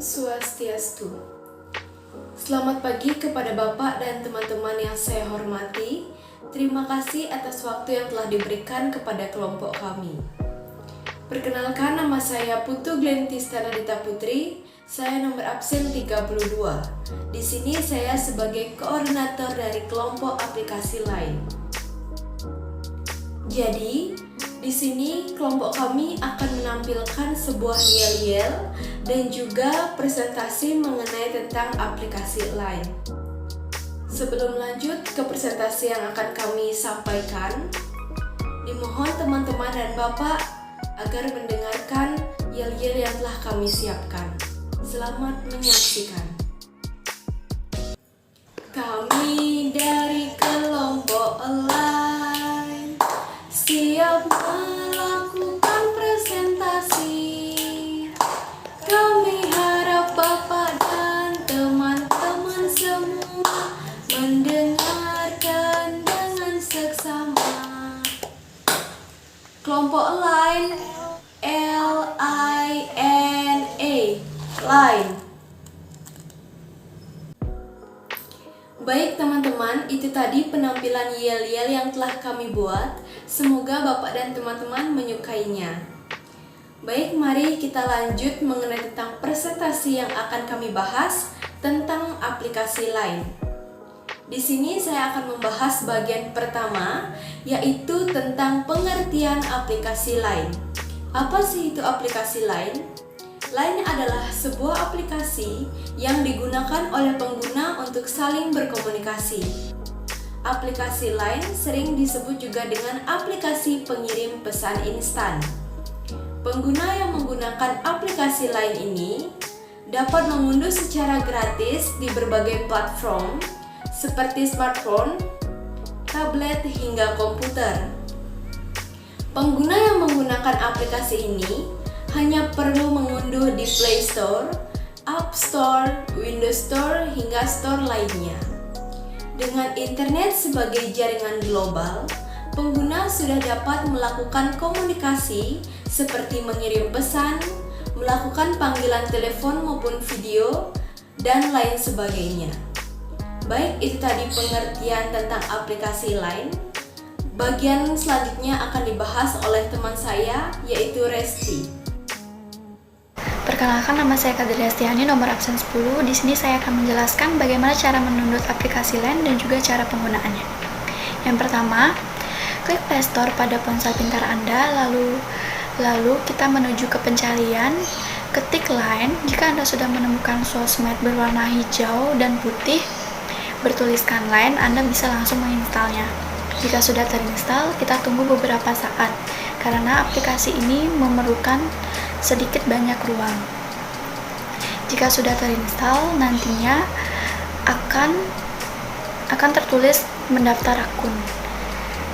Swastiastu. Selamat pagi kepada Bapak dan teman-teman yang saya hormati. Terima kasih atas waktu yang telah diberikan kepada kelompok kami. Perkenalkan, nama saya Putu Glentis Tanadita Putri. Saya nomor absen 32. Di sini saya sebagai koordinator dari kelompok aplikasi lain. Jadi, di sini kelompok kami akan menampilkan sebuah yel-yel dan juga presentasi mengenai tentang aplikasi lain. Sebelum lanjut ke presentasi yang akan kami sampaikan, dimohon teman-teman dan Bapak agar mendengarkan yel-yel yang telah kami siapkan. Selamat menyaksikan. Kami dari kelompok lain siap melakukan presentasi. Kami harap Bapak dan teman-teman semua mendengarkan dengan seksama. Kelompok lain, L-I-N-A, lain. Baik teman-teman, itu tadi penampilan yel-yel yang telah kami buat. Semoga Bapak dan teman-teman menyukainya. Baik, mari kita lanjut mengenai tentang presentasi yang akan kami bahas tentang aplikasi lain. Di sini saya akan membahas bagian pertama, yaitu tentang pengertian aplikasi lain. Apa sih itu aplikasi lain? Lain adalah sebuah aplikasi yang digunakan oleh pengguna untuk saling berkomunikasi. Aplikasi lain sering disebut juga dengan aplikasi pengirim pesan instan. Pengguna yang menggunakan aplikasi lain ini dapat mengunduh secara gratis di berbagai platform seperti smartphone, tablet, hingga komputer. Pengguna yang menggunakan aplikasi ini hanya perlu mengunduh di Play Store, App Store, Windows Store, hingga store lainnya. Dengan internet sebagai jaringan global, pengguna sudah dapat melakukan komunikasi seperti mengirim pesan, melakukan panggilan telepon maupun video, dan lain sebagainya. Baik, itu tadi pengertian tentang aplikasi lain. Bagian selanjutnya akan dibahas oleh teman saya, yaitu Resti. Perkenalkan, nama saya Kadri Astiani, nomor absen 10. Di sini saya akan menjelaskan bagaimana cara mendownload aplikasi lain dan juga cara penggunaannya. Yang pertama, klik Play Store pada ponsel pintar Anda, lalu kita menuju ke pencarian, ketik Line. Jika Anda sudah menemukan sosmed berwarna hijau dan putih bertuliskan Line, Anda bisa langsung menginstalnya. Jika sudah terinstall, kita tunggu beberapa saat karena aplikasi ini memerlukan sedikit banyak ruang. Jika sudah terinstall, nantinya akan tertulis mendaftar akun.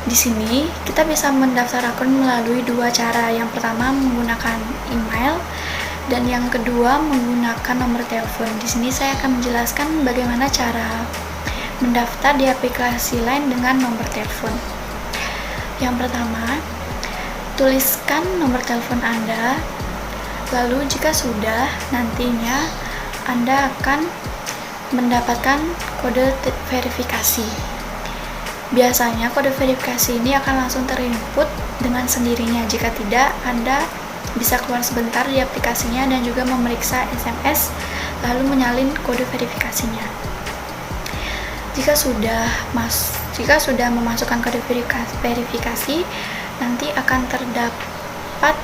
Di sini kita bisa mendaftar akun melalui dua cara. Yang pertama menggunakan email dan yang kedua menggunakan nomor telepon. Di sini saya akan menjelaskan bagaimana cara mendaftar di aplikasi lain dengan nomor telepon. Yang pertama, tuliskan nomor telepon Anda. Lalu jika sudah, nantinya Anda akan mendapatkan kode verifikasi. Biasanya kode verifikasi ini akan langsung terinput dengan sendirinya. Jika tidak, Anda bisa keluar sebentar di aplikasinya dan juga memeriksa SMS lalu menyalin kode verifikasinya. Jika sudah memasukkan kode verifikasi, nanti akan terdapat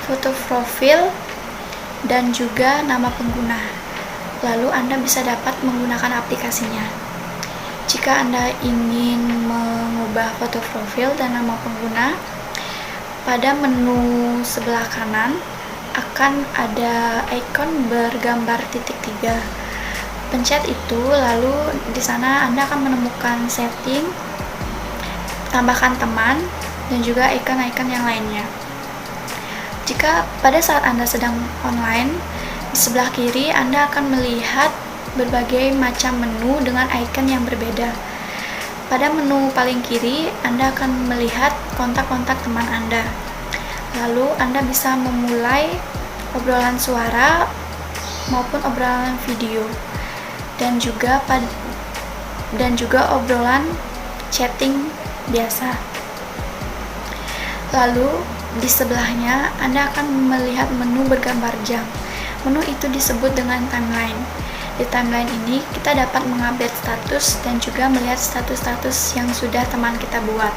foto profil dan juga nama pengguna. Lalu Anda bisa dapat menggunakan aplikasinya. Jika Anda ingin mengubah foto profil dan nama pengguna, pada menu sebelah kanan akan ada ikon bergambar titik 3. Pencet itu, lalu di sana Anda akan menemukan setting, tambahkan teman, dan juga ikon-ikon yang lainnya. Jika pada saat Anda sedang online, di sebelah kiri Anda akan melihat berbagai macam menu dengan icon yang berbeda. Pada menu paling kiri, Anda akan melihat kontak-kontak teman Anda. Lalu Anda bisa memulai obrolan suara maupun obrolan video, dan juga obrolan chatting biasa. Lalu di sebelahnya Anda akan melihat menu bergambar jam. Menu itu disebut dengan timeline. Di timeline ini kita dapat mengupdate status dan juga melihat status-status yang sudah teman kita buat.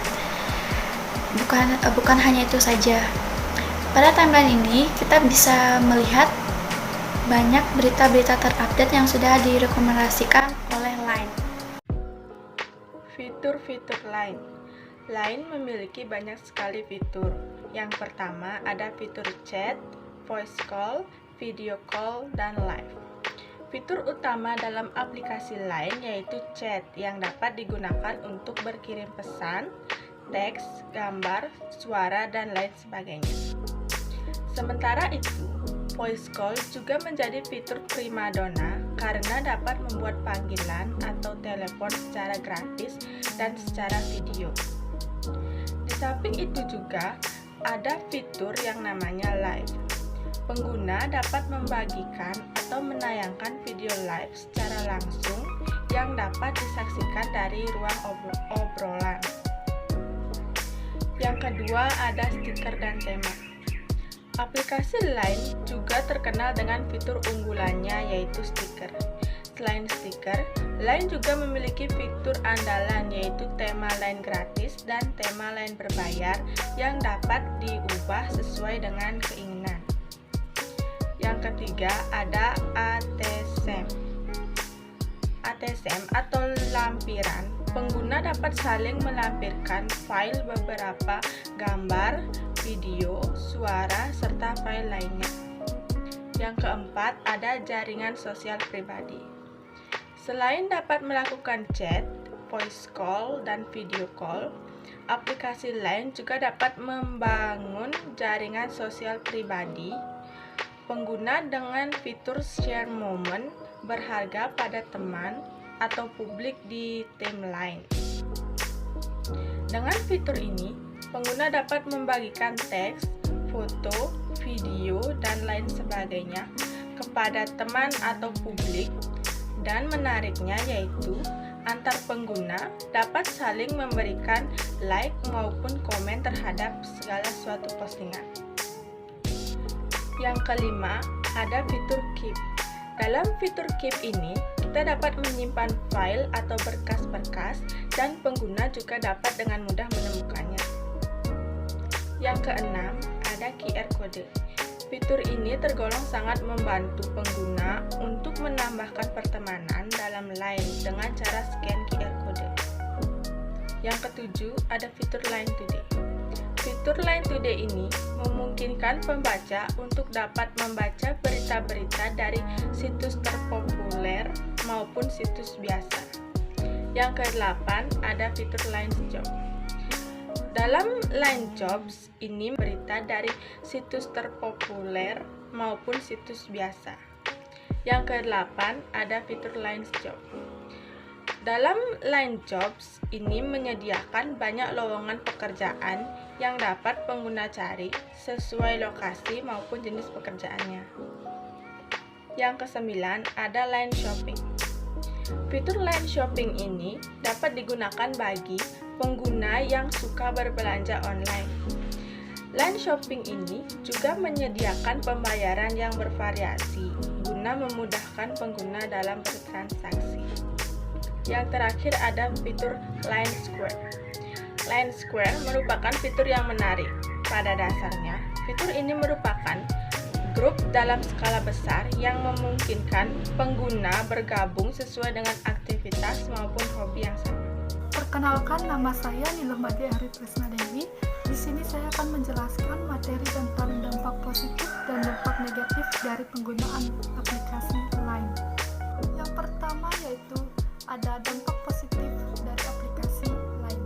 Bukan hanya itu saja. Pada timeline ini kita bisa melihat banyak berita-berita terupdate yang sudah direkomendasikan oleh Line. Fitur-fitur Line. Line memiliki banyak sekali fitur. Yang pertama ada fitur chat, voice call, video call, dan live. Fitur utama dalam aplikasi Line yaitu chat yang dapat digunakan untuk berkirim pesan, teks, gambar, suara, dan lain sebagainya. Sementara itu, voice call juga menjadi fitur primadona karena dapat membuat panggilan atau telepon secara gratis dan secara video. Di samping itu juga ada fitur yang namanya live. Pengguna dapat membagikan atau menayangkan video live secara langsung yang dapat disaksikan dari ruang obrolan. Yang kedua ada stiker dan tema. Aplikasi Line juga terkenal dengan fitur unggulannya yaitu stiker. Selain stiker, Line juga memiliki fitur andalan yaitu tema Line gratis dan tema Line berbayar yang dapat diubah sesuai dengan keinginan. Yang ketiga ada ATSM. ATSM atau lampiran. Pengguna dapat saling melampirkan file beberapa gambar, video, suara, serta file lainnya. Yang keempat, ada jaringan sosial pribadi. Selain dapat melakukan chat, voice call, dan video call, aplikasi Line juga dapat membangun jaringan sosial pribadi pengguna dengan fitur share moment berharga pada teman atau publik di timeline. Dengan fitur ini, pengguna dapat membagikan teks, foto, video, dan lain sebagainya kepada teman atau publik, dan menariknya yaitu antar pengguna dapat saling memberikan like maupun komen terhadap segala suatu postingan. Yang kelima, ada fitur Keep. Dalam fitur Keep ini, kita dapat menyimpan file atau berkas-berkas dan pengguna juga dapat dengan mudah menemukannya. Yang keenam, ada QR Code. Fitur ini tergolong sangat membantu pengguna untuk menambahkan pertemanan dalam Line dengan cara scan QR Code. Yang ketujuh, ada fitur Line Today. Fitur Line Today ini memungkinkan pembaca untuk dapat membaca berita-berita dari situs terpopuler maupun situs biasa. Yang kedelapan, ada fitur Line Job. Dalam Line Jobs ini berita dari situs terpopuler maupun situs biasa. Yang kedelapan, ada fitur Line Job. Dalam Line Jobs ini menyediakan banyak lowongan pekerjaan yang dapat pengguna cari sesuai lokasi maupun jenis pekerjaannya. Yang kesembilan, ada Line Shopping. Fitur Line Shopping ini dapat digunakan bagi pengguna yang suka berbelanja online. Line Shopping ini juga menyediakan pembayaran yang bervariasi guna memudahkan pengguna dalam bertransaksi. Yang terakhir ada fitur Line Square. Line Square merupakan fitur yang menarik. Pada dasarnya, fitur ini merupakan grup dalam skala besar yang memungkinkan pengguna bergabung sesuai dengan aktivitas maupun hobi yang sama. Perkenalkan, nama saya Nilumadi Ari Tresna Dewi. Di sini saya akan menjelaskan materi tentang dampak positif dan dampak negatif dari penggunaan aplikasi Line. Yang pertama yaitu ada dampak positif dari aplikasi Line.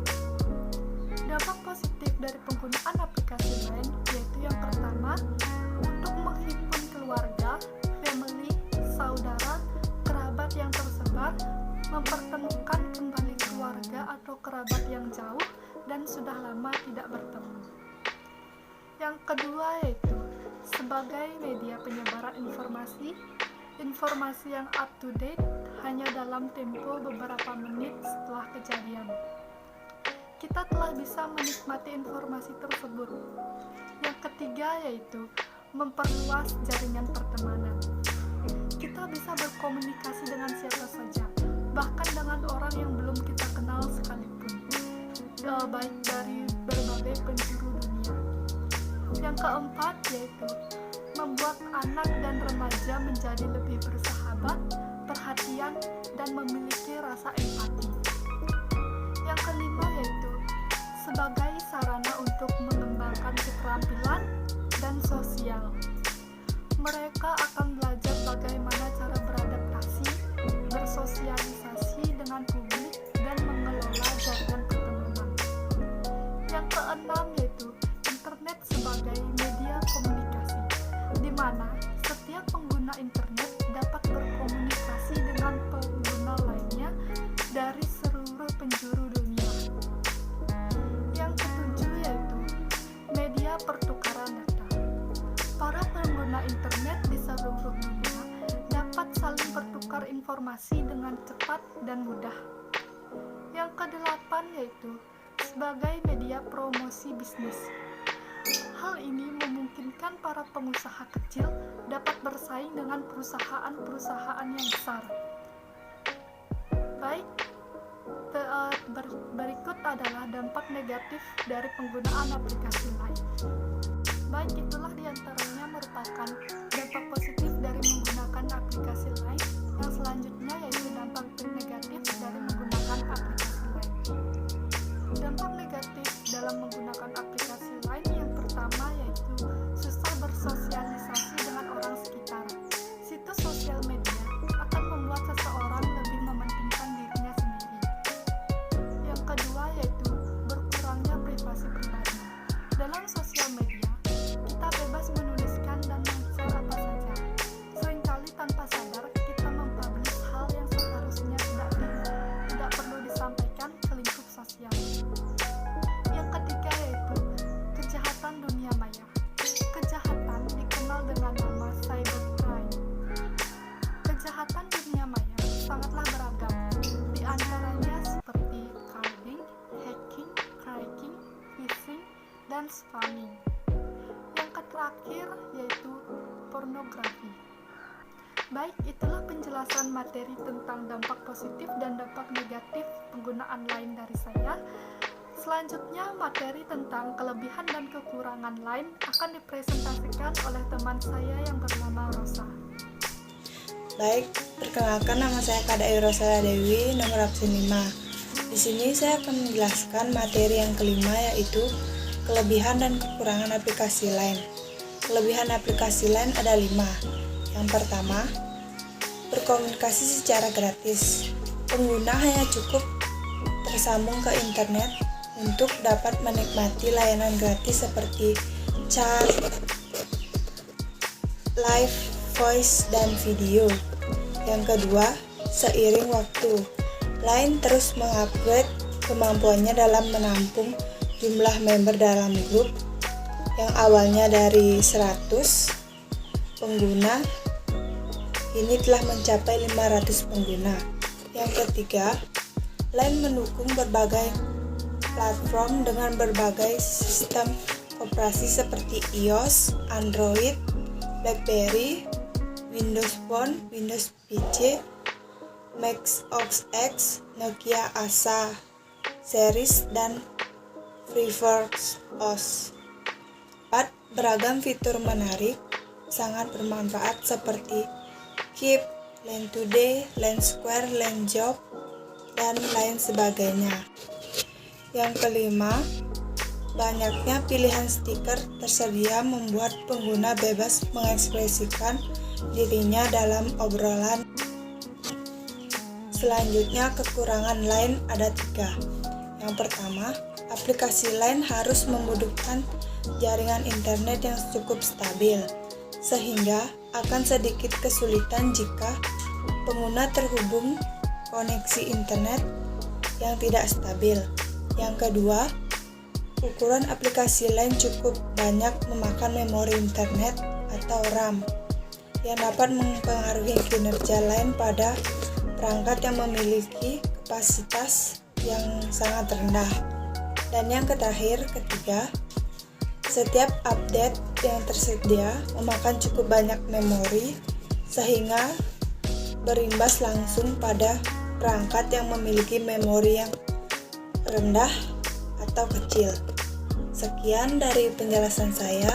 Dampak positif dari penggunaan aplikasi Line yaitu yang pertama, untuk menghimpun keluarga, family, saudara, kerabat yang tersebar, mempertemukan kembali keluarga atau kerabat yang jauh dan sudah lama tidak bertemu. Yang kedua yaitu sebagai media penyebaran informasi, informasi yang up to date hanya dalam tempo beberapa menit setelah kejadian. Kita telah bisa menikmati informasi tersebut. Yang ketiga yaitu memperluas jaringan pertemanan. Kita bisa berkomunikasi dengan siapa saja, bahkan dengan orang yang belum kita kenal sekalipun, baik dari berbagai penjuru dunia. Yang keempat yaitu membuat anak dan remaja menjadi lebih bersahabat, perhatian, dan memiliki rasa empati. Yang kelima yaitu sebagai sarana untuk mengembangkan keterampilan dan sosial. Mereka akan belajar bagaimana cara beradaptasi, bersosialisasi dengan publik, dan mengelola jaringan pertemanan. Yang keenam yaitu internet sebagai media komunikasi, di mana setiap pengguna internet dapat berkomunikasi dengan pengguna lainnya dari seluruh penjuru dunia. Yang ketujuh yaitu media pertukaran data. Para pengguna internet di seluruh dunia dapat saling bertukar informasi dengan cepat dan mudah. Yang kedelapan yaitu sebagai media promosi bisnis. Hal ini memungkinkan para pengusaha kecil dapat bersaing dengan perusahaan-perusahaan yang besar. Baik, berikut adalah dampak negatif dari penggunaan aplikasi lain. Baik, itulah diantaranya merupakan dampak positif dari menggunakan aplikasi lain. Yang selanjutnya yaitu dampak negatif dari menggunakan aplikasi lain. Dampak negatif dalam menggunakan aplikasi lain yang pertama yaitu susah bersosialisasi dengan orang sekitar. Situs sosial media akan membuat seseorang lebih mementingkan dirinya sendiri. Yang kedua yaitu berkurangnya privasi pribadi. Dalam sosial media, kita bebas menuliskan dan men-share apa saja. Seringkali tanpa sadar kita mempublish hal yang seharusnya tidak perlu disampaikan ke lingkup sosial. Yang ketiga yaitu kejahatan dunia maya. Kejahatan dikenal dengan nama cybercrime. Kejahatan dunia maya sangatlah beragam, di antaranya seperti carding, hacking, cracking, phishing, dan spamming. Yang terakhir yaitu pornografi. Baik, itulah penjelasan materi tentang dampak positif dan dampak negatif penggunaan lain dari saya. Selanjutnya, materi tentang kelebihan dan kekurangan lain akan dipresentasikan oleh teman saya yang bernama Rosa. Baik, perkenalkan nama saya Kadai Rosa Dewi, nomor absen 5. Di sini saya akan menjelaskan materi yang kelima yaitu kelebihan dan kekurangan aplikasi lain. Kelebihan aplikasi lain ada 5. Yang pertama, berkomunikasi secara gratis. Pengguna hanya cukup tersambung ke internet untuk dapat menikmati layanan gratis seperti chat, live, voice, dan video. Yang kedua, seiring waktu, Line terus mengupgrade kemampuannya dalam menampung jumlah member dalam grup yang awalnya dari 100 pengguna, ini telah mencapai 500 pengguna. Yang ketiga, Line mendukung berbagai platform dengan berbagai sistem operasi seperti iOS, Android, BlackBerry, Windows Phone, Windows PC, Mac OS X, Nokia Asa series, dan FreeForce OS. 4. Beragam fitur menarik sangat bermanfaat seperti Keep, Line Today, Line Square, Line Job, dan lain sebagainya. Yang kelima, banyaknya pilihan stiker tersedia membuat pengguna bebas mengekspresikan dirinya dalam obrolan. Selanjutnya, kekurangan Line ada 3. Yang pertama, aplikasi Line harus membutuhkan jaringan internet yang cukup stabil, sehingga akan sedikit kesulitan jika pengguna terhubung koneksi internet yang tidak stabil. Yang kedua, ukuran aplikasi Line cukup banyak memakan memori internet atau RAM. yang dapat mempengaruhi kinerja lain pada perangkat yang memiliki kapasitas yang sangat rendah. Dan yang terakhir, ketiga, setiap update yang tersedia memakan cukup banyak memori sehingga berimbas langsung pada perangkat yang memiliki memori yang rendah atau kecil. Sekian dari penjelasan saya.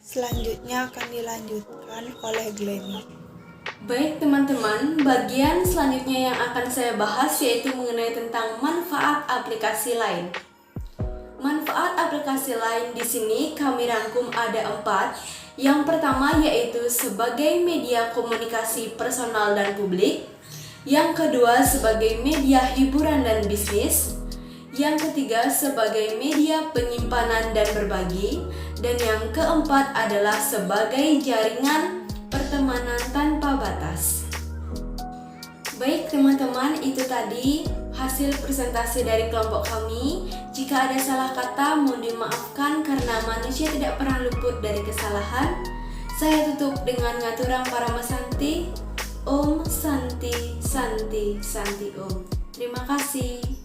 Selanjutnya akan dilanjutkan oleh Glenny. Baik teman-teman, bagian selanjutnya yang akan saya bahas yaitu mengenai tentang manfaat aplikasi lain. Manfaat aplikasi lain di sini kami rangkum ada 4. Yang pertama yaitu sebagai media komunikasi personal dan publik. Yang kedua sebagai media hiburan dan bisnis. Yang ketiga sebagai media penyimpanan dan berbagi. Dan yang keempat adalah sebagai jaringan pertemanan tanpa batas. Baik teman-teman, itu tadi hasil presentasi dari kelompok kami. Jika ada salah kata mohon dimaafkan karena manusia tidak pernah luput dari kesalahan. Saya tutup dengan ngaturang Parama Santi. Om Santi Santi Santi Om. Terima kasih.